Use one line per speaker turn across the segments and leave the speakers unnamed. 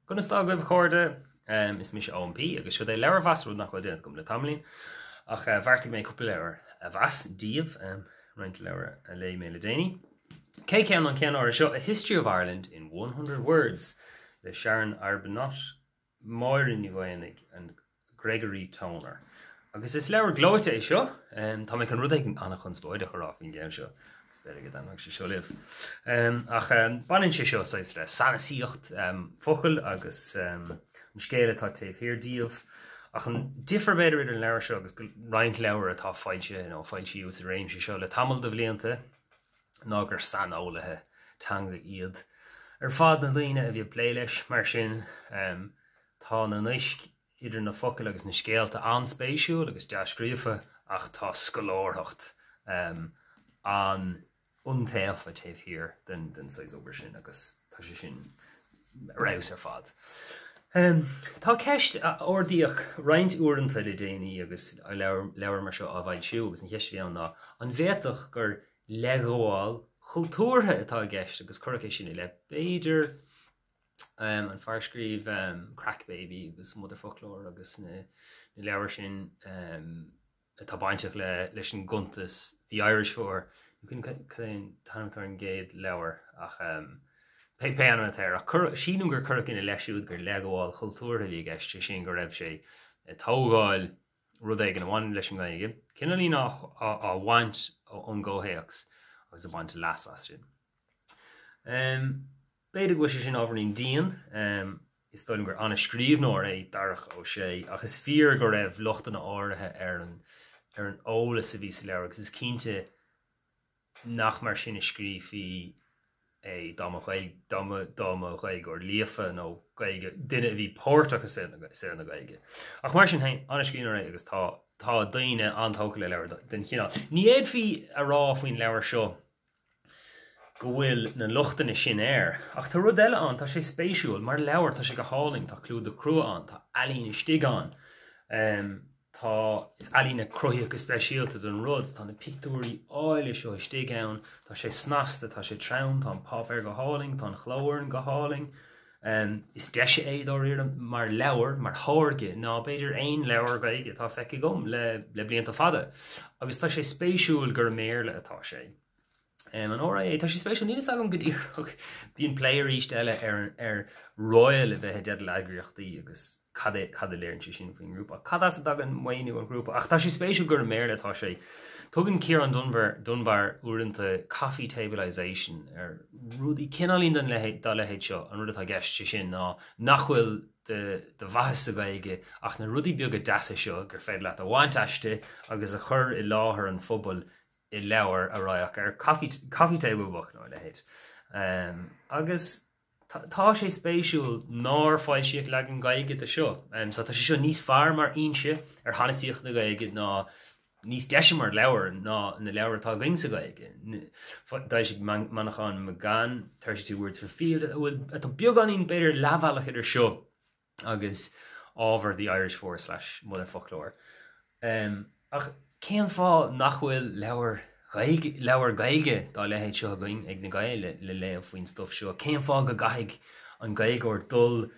Gonna start with chorde is mis OMP agus should lewer vas rud nach den kom le tamlin ach vartig mé couple lewer a vas dief rent lewer a le me ledeni K can on ken or show a history of Ireland in 100 words the Sharon Arbuthnot Moirin Nivoyanig and Gregory Toner agus is lewer glote is show tá me kan rud an chun spoide choraf in game show Berige dan se seo liv. Ach banin se seo seis le sanasíocht focail agus an scéile tá taobh hir díobh ach an differ beidir idir an leabhar seo agus roinnt leabhar atá fáilte fáiltí ús a réim se seo le tamil do bhlianta ná gur san ólathe teanga iad. Ar fad na daoine a bhí lé leis mar sin tá na nuisc idir na focail agus na scéalta anspéisiúil agus deascríofa ach tá scolóirthacht an untaif a taobh hir den sais obair sin agus tá sé sin raibh ar fad. Tá ceist ordaíoch roinnt uaireanta le déanaí agus leabhar mar seo a bhaid siú agus an cheist bhíann ná an bhéadach gur leagháil chultúrtha atá gceist agus chuirce sin le béidir an farscríomh Crack Baby agus Mother Folklore agus na leabhar sin tá bainteach leis an guntas The Irish For you can tantar an géad leabhar ach pe an teir ach sínom gur chuic ina leisiúd gur leagháil chultúrtha bhí gceiste sin go raibh sé tógáil rud ag an bhain leis an gaige cinna lína á bhaint an ggóthaíochs agus a bhaint las as sin. Beidir go sé sin ábharnín díon is stoilm gur anna scríbhnóir é darach ó sé agus fíor go raibh lochtainna áirithe ar an ólas a bhí sa leabhar agus is cínte nach mar sin scrífi é dáma chuig or líofa nó duine bhí póirteach a sé na gaige. Ach mar sin anna scríbhnar é agus tá daoine antóca le leabhar den chinál. Ní éad bhí a rá faoin leabhar seo go bhfuil na luchtainna sin air ach tá rud eile an tá sé spéisiúil mar leabhar tá sé go háling tá clúd do crua an tá eilín stig an Tá is alína croíoch go speisialta don rud tá na pictúirí áile seo stig ann tá sé snasta tá sé tram tá pop ar go háling tá chlóir go háling is deise éad áir mar leabhar mar háirge ná beidir aon leabhar gaige tá feici gom le blianta fada agus tá sé spéisiúil gur méle atá sé. An óra é tá sé spéisiúil níos agam go dtíach bíon pléir ísteile ar roiil a bheith dead leagriachtaí agus cad léirn sin faoin grúpa. Cad as dag an mainú an grúpa. Ach tá sé spéisiú gur méle atá sé. Tugann Ciarán Dunbar uaireanta coffee tableization ar rudí cinálín dá lehéid seo an rud atá gceist sin ná nachhfuil de bhathas a gaige ach na rudí beag a deasa seo gur féad leat a bhaint eiste agus a chur i láthair an phobal i leabhar a ráach ar coffee table bach ná lehéid. Agus tá sé spéisiúil náir fáil siad le an gaige a seo. So tá sé seo níos fearr mar inse ar hanasíocht na gaige ná níos deise mar leabhar ná na leabhar tá going sa gaige. Dá sé manachán me gan 32 words for field atá beag anín beidir leabhhealach idir seo agus ábhar The Irish For / Mother Folklore. Ach céan fá nachhfuil leabhar gaige dá lehéid seo going ag na gaile le léamh faoin stuff seo. Céim fá go gaig an gaig or dul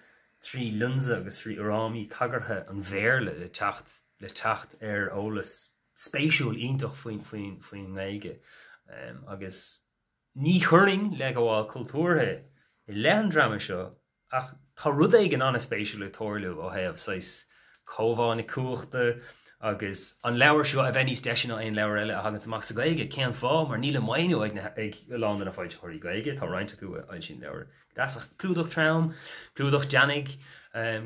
trí lunsa agus trí rámí tagartha an bhéirle le techt ar ólas spéisiúil iontoch faoin gaige. Agus ní churing le go bháil cultúrtha i lehan drama seo ach tá rud ag an anna spéisiúil le tóirliú ó thaobh sais cóbháin na cuachta agus an leabhar seo a bheith níos deisina aon leabhar eile a hagann amach sa gaige céan fá mar níle mainú ag lán na fáilte choirí gaige tá roinnt acu ail sin leabhar. Deasach clúdach tram, clúdach deannig,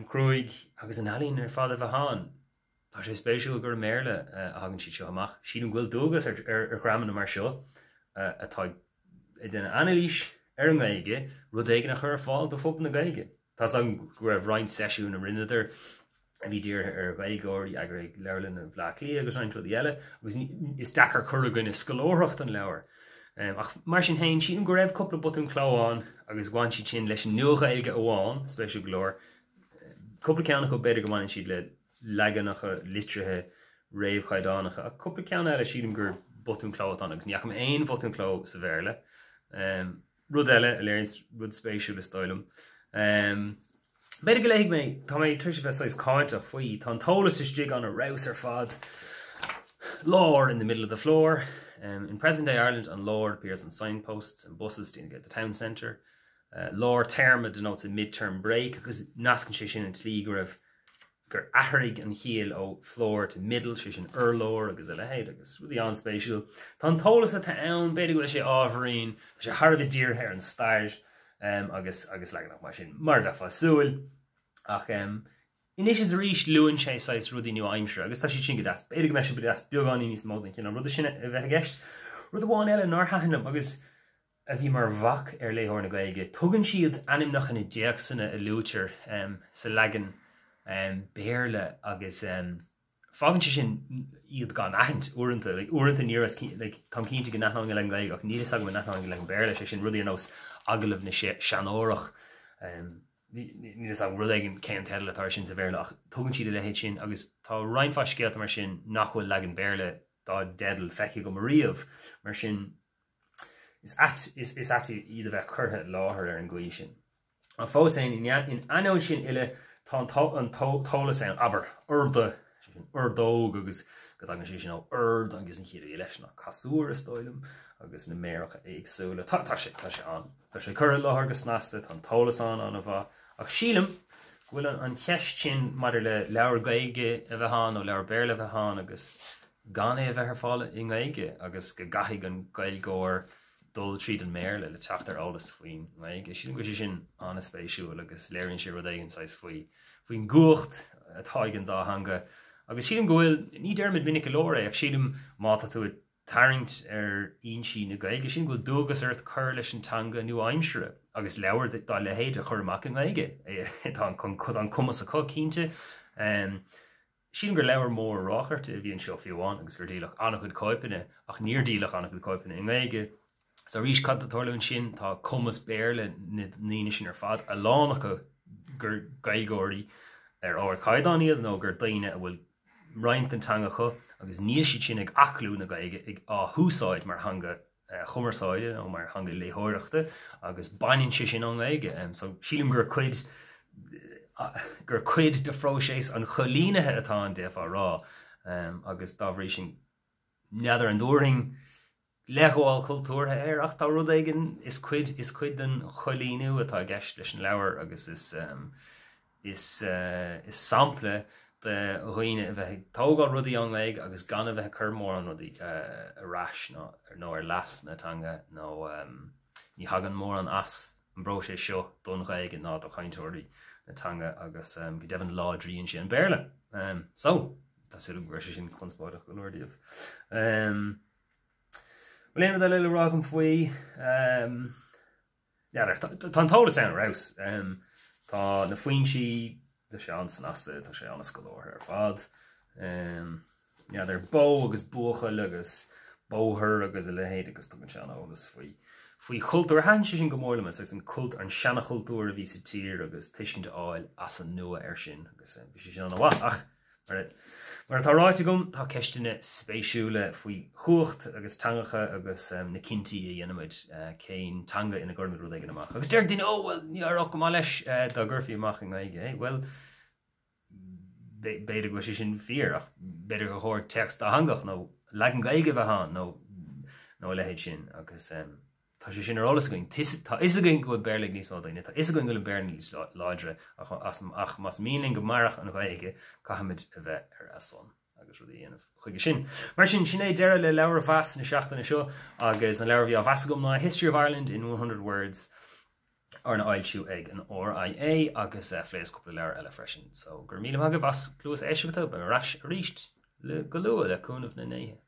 cruig agus an alín ar fád a bheitán. Tá sé spéisiúil gur méle a hagann siad seo amach. Siad an ghfuil dúgus ar chramanna mar seo atá den analís ar an gaige rud éige nach chur fáil do fop na gaige. Tás an go raibh roinnt seisiún a rinneadar a bhí dír ar gaigóirí agur ag leirlinn a bhlaclí agus roinnt rud eile agus is dachar chuirgann is scolóireacht an leabhar. Ach mar sin hain sin go raibh coppla butún chláán agus gháin siad sin leis an nuacha aige amháin spéisiú glór. Coppla ceannach go beidir go bhain siad le legannacha litrithe réamhchaidánacha a coppla ceanna eile siad gur butún chláán agus neacham aon butún chló sa bhéirle. Rud eile a léirn rud spéisiú le stoilm. Beidir go léigh mé tá mé tuisih bheith cáintach faoi tá tolas is jig on a rouse ar fad. Law in the middle of the floor. In present-day Ireland, an law appears on signposts and buses to indicate the town centre. Law term denotes a mid-term break, because nascan sé sin an tlí go raibh gur athraigh an chial ó floor to middle, sé sin urlór agus a lehéad agus rudí anspéisiúil. Tá an tolas atá ann, beidir go sé ábharín, sé Harbh díortha ar an stair, agus legan mar sin mar bheith fásiúil. Ach inis is a rís luúin sé sais rudí nu aimimsre, agus tá sé sin go das beidir go me sin as beagán níos mód cin an rud sin a bheith gceist. Rud bháin eile nar hahanam agus a bhí mar bhach ar léthóir na Gaeilge. Tugann siad anim nach ina déag sanna a lútear sa legan béarla agus fágann sé sin iad gan ahint uaireanta, uaireanta níras tam cínta go nachnáin le Gaeilge ach nílas agam nachnáin le béarla sé sin rudí ar nós agalamh na seanórach. Nílas ag rud éigen céan teile tar sin sa bhéarla ach tugann siad le héad sin agus tá reinfá scéalta mar sin nachfuil legan béarla dá dedal feice go maríomh mar sin is ati iad a bheith curtha láthair ar an gcuí sin. An fós in anóid sin ile tá an tolas an aber urdóg agus go an sé sin ó urd agus an chiad leis na casúr is dóilm agus na méracha éagsúla. Tá sé an. Tá sé curtha láthair agus snasta tá tolas an a bheith ach sílam bhfuil an cheist sin mar le leabhar Gaeilge a bheith ó leabhar béarla a bheith agus gan é a bheith ar fála i Gaeilge agus go gaithigh an Gaeilgeoir dul tríd an méarla le teacht ar álas faoin Gaeilge. Sílim go sé sin anna spéisiúil agus léironn sé rud éigean sais faoin guacht atá igen dá hanga. Agus sílim gohfuil ní dearmid minic golóir ag sílim máta tú tarint ar ionsaí na Gaeilge sin go dúgus ar chur leis an tanga nu aimimsere agus leabhar dá le héad a chur amach an Gaeilge. Tá chud an cumas a có cínte. Sílim gur leabhar mór ráchart a bhíonn seo fiúháin agus gur dílach annach chud coipeanna ach níor dílach annach chud coipeanna in Gaeilge. Sa rís cad atálainn sin tá cumas béarla níine sin ar fad a lánacha gur Gaeilgeoirí ar áir caidaníad nó gur daine a bhfuil roiintantanga chu agus níl siad sin ag aclú na Gaeilge ag á húsáid mar hanga chumarsáide nó mar hanga léthireachta agus baininn sé sin an Gaeilge. So sílim gur cuid de phróisis an cholínathe atá an défá rá agus dá bhrí sin neadar an dúring leháil cultúrtha ar ach tá rud éigen is cuid den cholínú atá gceist leis an leabhar agus is sampla de chuoine a bheith tógáil rudaí an Gaeilge agus gan a bheith chur mór an rudaí arás nó ar las natanga nó ní hagan mór an as an bro sé seo don Gaeilge ná do chaintúirí natanga agus go deban ládríonn sin an béarla. So tá si go sin chunspáideach go Lordaíomh. Well, éanamh le rá an faoi tá an tolas an raus. Tá na faoinsaí de sé an snasta tá sé anna scoláir ar fad. Ar bó agus buchail agus bóthir agus a lehéad agus tu an seanna ólas faoi chultúr han sin go mórlamas agus an cult an seanna chultúr a bhí sa tír agus tuiscint áil as an nua ar sin agus bhí sé sin an bhaith ach mar tá ráite gom tá ceistena spéisiúla faoi chuacht agus tangacha agus na cintaí a dhéanamid céin tanga ina gcuirna rud éigean amach. Agus deir duine bhfuil ní arach go má leis dá ggurfií amach an Gaeilge. Well, beidir go sé sin fíor ach beidir go chóir text a hangach nó legan Gaeilge bheith nó lehéad sin agus tá sé sin ar álas going. Tá is a going go béirla níos má daine, tá is a going go béir níos láidre ach mas míling go marach an Gaeilge caiimiid a bheith ar ason agus rud dhéanamh chuige sin. Mar sin sin é deire le leabhar fast na seachtainna seo agus an leabhar bhí á bhasagam ná History of Ireland in 100 words ar na ailsiú ag an RIA agus phléas cúpla leabhar eile freisin. So gur míle maigad bas clúas éisiúta ben ras a ríist le go luath le cúnamh na néithe.